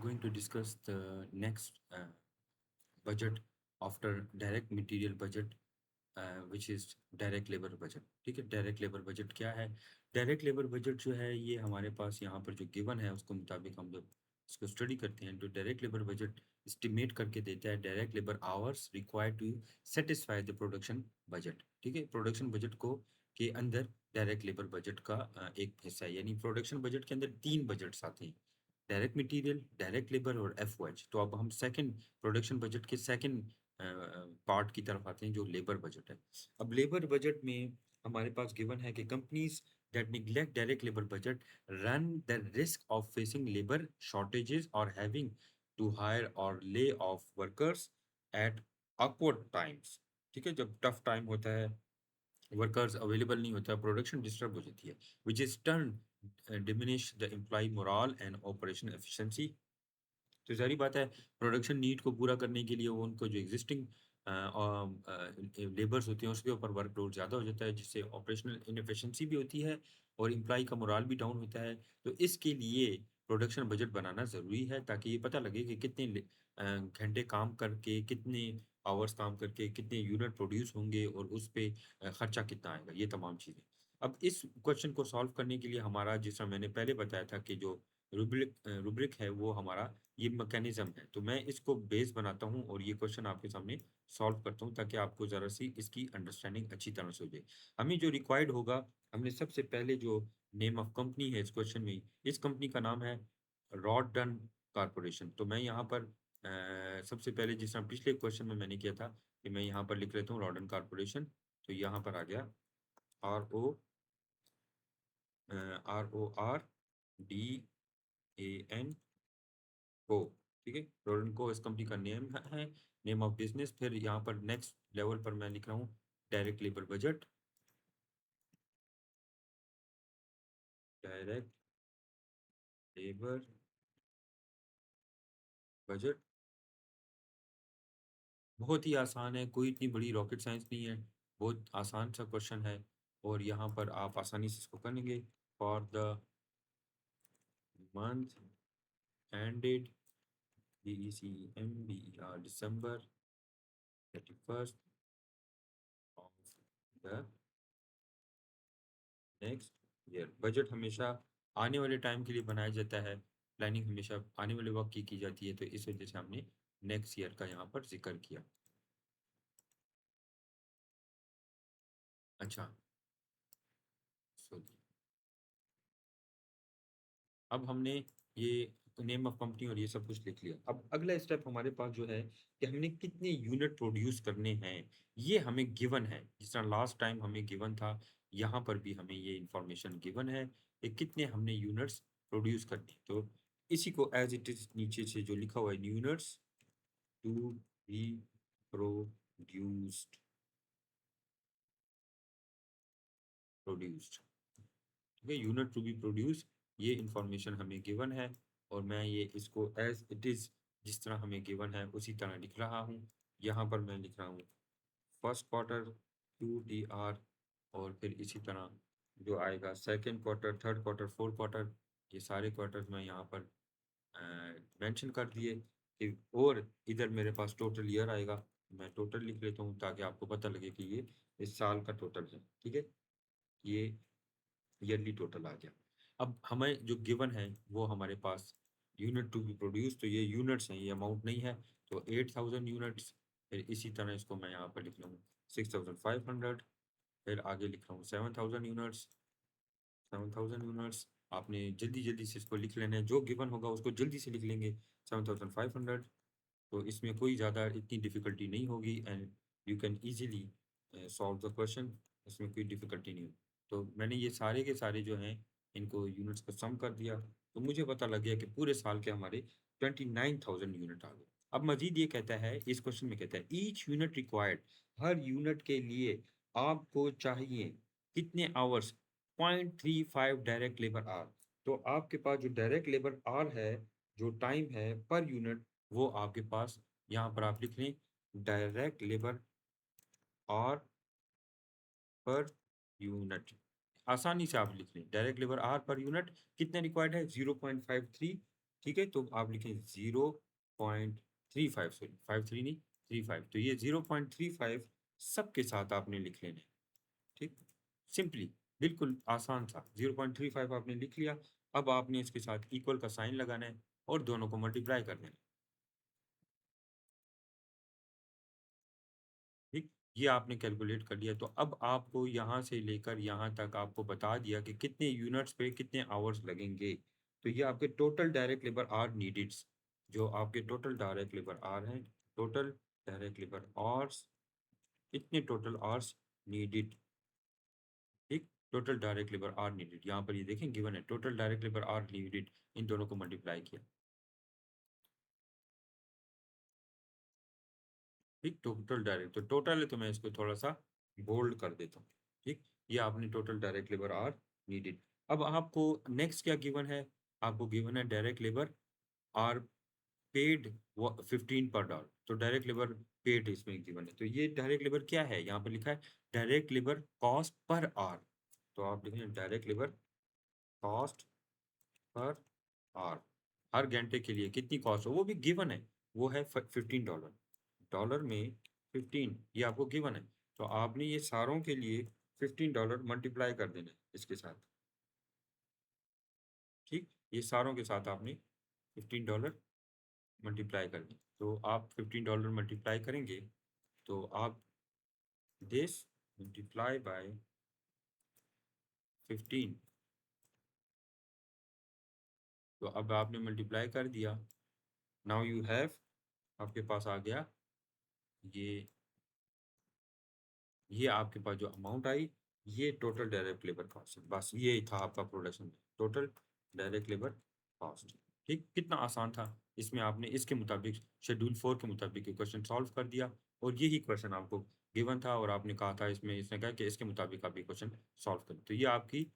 going to discuss the next budget after direct material budget, which is direct labour budget. ठीक है, direct labour budget क्या है? Direct labour budget जो है ये हमारे पास यहाँ पर जो गिवन है उसके मुताबिक हम जब इसको स्टडी करते हैं तो डायरेक्ट लेबर बजट एस्टिमेट करके देता है direct labour hours required to satisfy the production budget. ठीक है, प्रोडक्शन बजट को के अंदर डायरेक्ट लेबर बजट का एक हिस्सा है, यानी प्रोडक्शन बजट के अंदर तीन बजट्स आते हैं, डायरेक्ट मटेरियल, डायरेक्ट लेबर और एफओएच। तो अब हम सेकंड प्रोडक्शन बजट के सेकंड पार्ट की तरफ आते हैं जो लेबर बजट है। अब लेबर बजट में हमारे पास गिवन है कि companies that neglect direct labor budget run the risk of facing labor shortages or having to hire or lay off workers at awkward times। ठीक है, जब टफ टाइम होता है, वर्कर्स अवेलेबल नहीं होता, प्रोडक्शन डिस्टर्ब हो जाती है, which is turn diminish the employ morale and operation efficiency. तो ज़ाहिर बात है, प्रोडक्शन नीड को पूरा करने के लिए वो उनको जो एग्जिस्टिंग लेबर्स होते हैं उसके ऊपर वर्कलोड ज़्यादा हो जाता है, जिससे ऑपरेशनल इनएफिशिएंसी भी होती है और एम्प्लॉय का मोरल भी डाउन होता है। तो इसके लिए प्रोडक्शन बजट बनाना ज़रूरी है ताकि ये पता लगे कि कितने घंटे काम करके, कितने आवर्स काम करके कितने यूनिट प्रोड्यूस होंगे और उस पे खर्चा कितना आएगा, ये तमाम चीज़ें। अब इस क्वेश्चन को सॉल्व करने के लिए हमारा, जिस तरह मैंने पहले बताया था कि जो रूब्रिक है वो हमारा ये मैकेनिज्म है, तो मैं इसको बेस बनाता हूँ और ये क्वेश्चन आपके सामने सॉल्व करता हूँ ताकि आपको ज़रा सी इसकी अंडरस्टैंडिंग अच्छी तरह से हो जाए। हमें जो रिक्वायर्ड होगा, हमने सबसे पहले जो नेम ऑफ कंपनी है इस क्वेश्चन में, इस कंपनी का नाम है रॉडन कारपोरेशन। तो मैं यहाँ पर सबसे पहले जिस तरह पिछले क्वेश्चन में मैंने किया था कि मैं यहाँ पर लिख लेता हूँ रॉडन कारपोरेशन। तो यहाँ पर आ गया RORDAN को। ठीक है, रॉडन को इस कंपनी का नेम है, नेम ऑफ बिजनेस। फिर यहाँ पर नेक्स्ट लेवल पर मैं लिख रहा हूँ direct labour budget, direct labour budget. बहुत ही आसान है, कोई इतनी बड़ी रॉकेट साइंस नहीं है, बहुत आसान सा क्वेश्चन है और यहाँ पर आप आसानी से इसको करेंगे। For the month ended DECEMBER December 31st of the next year. Budget हमेशा आने वाले टाइम के लिए बनाया जाता है, प्लानिंग हमेशा आने वाले वक्त की जाती है, तो इस वजह से हमने नेक्स्ट ईयर का यहाँ पर जिक्र किया। अच्छा, सो अब हमने ये नेम ऑफ कंपनी और ये सब कुछ लिख लिया। अब अगला स्टेप हमारे पास जो है कि हमने कितने यूनिट प्रोड्यूस करने हैं, ये हमें गिवन है। जिस तरह लास्ट टाइम हमें गिवन था, यहाँ पर भी हमें ये इंफॉर्मेशन गिवन है कि कितने हमने यूनिट्स प्रोड्यूस करने। तो इसी को एज इट इज नीचे से जो लिखा हुआ है, units to be produced, produced. ठीक है, यूनिट टू बी प्रोड्यूस, ये इंफॉर्मेशन हमें गिवन है और मैं ये इसको एज इट इज़ जिस तरह हमें गिवन है उसी तरह लिख रहा हूँ। यहाँ पर मैं लिख रहा हूँ फर्स्ट क्वार्टर QTR, और फिर इसी तरह जो आएगा second quarter, third quarter, fourth quarter, ये सारे क्वार्टर्स मैं यहाँ पर मेंशन कर दिए कि, और इधर मेरे पास टोटल ईयर आएगा, मैं टोटल लिख लेता हूँ ताकि आपको पता लगे कि ये इस साल का टोटल है। ठीक है, ये ईयरली टोटल आ गया। अब हमें जो गिवन है वो हमारे पास यूनिट टू बी प्रोड्यूस, तो ये यूनिट्स हैं, ये अमाउंट नहीं है। तो 8000 यूनिट्स, फिर इसी तरह इसको मैं यहाँ पर लिख रहा हूँ 6500, फिर आगे लिख रहा हूँ 7000 यूनिट्स, 7000 यूनिट्स। आपने जल्दी जल्दी से इसको लिख लेना है, जो गिवन होगा उसको जल्दी से लिख लेंगे 7500। तो इसमें कोई ज़्यादा इतनी डिफ़िकल्टी नहीं होगी and you can easily solve the question, इसमें कोई डिफ़िकल्टी नहीं होगी। तो मैंने ये सारे के सारे जो हैं इनको यूनिट्स को सम कर दिया, तो मुझे पता लग गया कि पूरे साल के हमारे 29000 यूनिट आ गए। अब मज़ीद ये कहता है, इस क्वेश्चन में कहता है ईच यूनिट रिक्वायर्ड, हर यूनिट के लिए आपको चाहिए कितने आवर्स, 0.35 डायरेक्ट लेबर आवर। तो आपके पास जो डायरेक्ट लेबर आवर है, जो टाइम है पर यूनिट, वो आपके पास यहाँ पर आप लिख लें direct labour our per unit. आसानी से आप लिख लें direct labour our per unit कितने रिक्वायर्ड है, 0.53 ठीक है, तो आप लिखें 0.35, सॉरी 53 नहीं, 35, तो ये 0.35 सबके साथ आपने लिख लेना है। ठीक, सिंपली, बिल्कुल आसान था। 0.35 आपने लिख लिया। अब आपने इसके साथ इक्वल का साइन लगाना है और दोनों को मल्टीप्लाई कर देना है। ठीक, ये आपने कैलकुलेट कर लिया। तो अब आपको यहाँ से लेकर यहाँ तक आपको बता दिया कि कितने यूनिट्स पे कितने आवर्स लगेंगे। तो ये आपके total direct labour hour needed, जो आपके टोटल डायरेक्ट लेबर आर हैं, टोटल डायरेक्ट लेबर आवर्स, इतने टोटल आवर्स नीडेड। ठीक, total direct labour are needed, यहाँ पर ये देखें गिवन है, total direct labour are needed, इन दोनों को मल्टीप्लाई किया। ठीक, टोटल डायरेक्ट, तो टोटल है तो मैं इसको थोड़ा सा बोल्ड कर देता हूँ। ठीक, ये आपने total direct labour are needed. अब आपको नेक्स्ट क्या गिवन है? आपको गिवन है डायरेक्ट लेबर आर पेड 15 पर डॉलर। तो डायरेक्ट लेबर पेड इसमें गिवन है। तो ये डायरेक्ट लेबर क्या है? यहाँ पर लिखा है direct labour cost per hour. तो आप लिखें direct labour cost per hour, हर घंटे के लिए कितनी कॉस्ट हो वो भी गिवन है, वो है $15। डॉलर में 15 ये आपको गिवन है। तो आपने ये सारों के लिए $15 मल्टीप्लाई कर देना है इसके साथ। ठीक, ये सारों के साथ आपने $15 मल्टीप्लाई कर दें। तो आप $15 मल्टीप्लाई करेंगे तो आप दिस मल्टीप्लाई बाय 15, तो अब आपने मल्टीप्लाई कर दिया। नाउ यू हैव, आपके पास आ गया ये ये आपके पास जो अमाउंट आई, ये टोटल डायरेक्ट लेबर कॉस्ट है। बस ये था आपका production, total direct labour cost. ठीक, कितना आसान था। इसमें आपने इसके मुताबिक शेड्यूल 4 के मुताबिक ये क्वेश्चन सॉल्व कर दिया, और यही क्वेश्चन आपको गिवन था और आपने कहा था इसमें, इसने कहा कि इसके मुताबिक आप ये क्वेश्चन सॉल्व करें। तो ये आपकी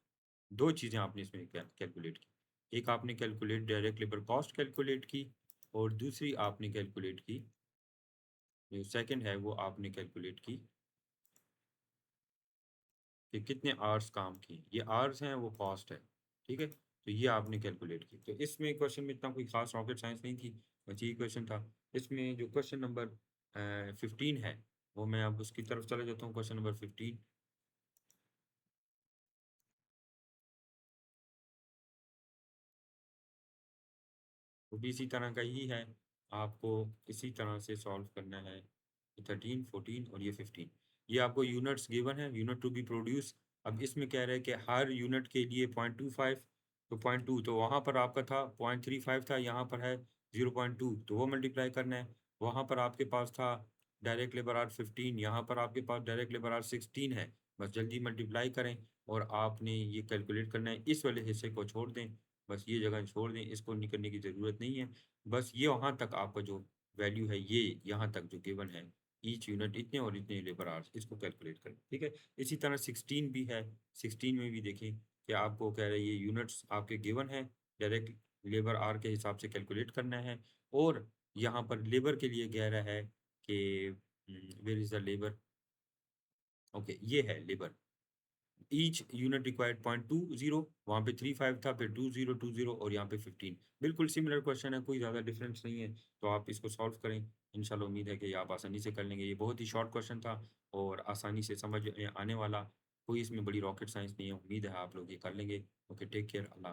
दो चीज़ें आपने इसमें कैलकुलेट की। एक आपने calculate direct labour cost calculate की, और दूसरी आपने कैलकुलेट की, जो सेकंड है वो आपने कैलकुलेट की कि कितने आवर्स काम किए। ये आवर्स हैं, वो कॉस्ट है। ठीक है, तो ये आपने कैलकुलेट की। तो इसमें क्वेश्चन में इतना कोई खास रॉकेट साइंस नहीं थी, बस यही क्वेश्चन था। इसमें जो क्वेश्चन नंबर 15 है, वो मैं अब उसकी तरफ चला जाता हूँ। क्वेश्चन नंबर 15, वो भी इसी तरह का ही है। आपको इसी तरह से सॉल्व करना है। 13, 14 और ये 15, ये आपको यूनिट्स गिवन है, यूनिट टू बी प्रोड्यूस। अब इसमें कह रहे हैं कि हर यूनिट के लिए 0.25, तो 0.2 तो वहाँ पर आपका था 0.35 था, यहाँ पर है 0.2, तो वो मल्टीप्लाई करना है। वहाँ पर आपके पास था डायरेक्ट लेबर आर 15, यहाँ पर आपके पास डायरेक्ट लेबर आर 16 है। बस जल्दी मल्टीप्लाई करें और आपने ये कैलकुलेट करना है। इस वाले हिस्से को छोड़ दें, बस ये जगह छोड़ दें, इसको नहीं करने की ज़रूरत नहीं है। बस ये वहाँ तक आपका जो वैल्यू है, ये यहाँ तक जो गिवन है, ईच यूनिट इतने और इतने लेबर आवर्स, इसको कैलकुलेट करें। ठीक है, इसी तरह 16 भी है। 16 में भी देखें कि आपको कह रहे हैं ये यूनिट्स आपके गिवन है, डायरेक्ट लेबर आवर के हिसाब से कैलकुलेट करना है। और यहाँ पर लेबर के लिए कह रहा है कि where is the labour, okay ये है लेबर। ईच यूनिट रिक्वायर्ड 0.20, वहाँ पे 35 था, फिर 2020 और यहाँ पे 15। बिल्कुल सिमिलर क्वेश्चन है, कोई ज़्यादा डिफरेंस नहीं है। तो आप इसको सॉल्व करें, इंशाल्लाह उम्मीद है कि आप आसानी से कर लेंगे। ये बहुत ही शॉर्ट क्वेश्चन था और आसानी से समझ में आने वाला, कोई इसमें बड़ी रॉकेट साइंस नहीं है। उम्मीद है आप लोग ये कर लेंगे। ओके, टेक केयर, अल्लाह।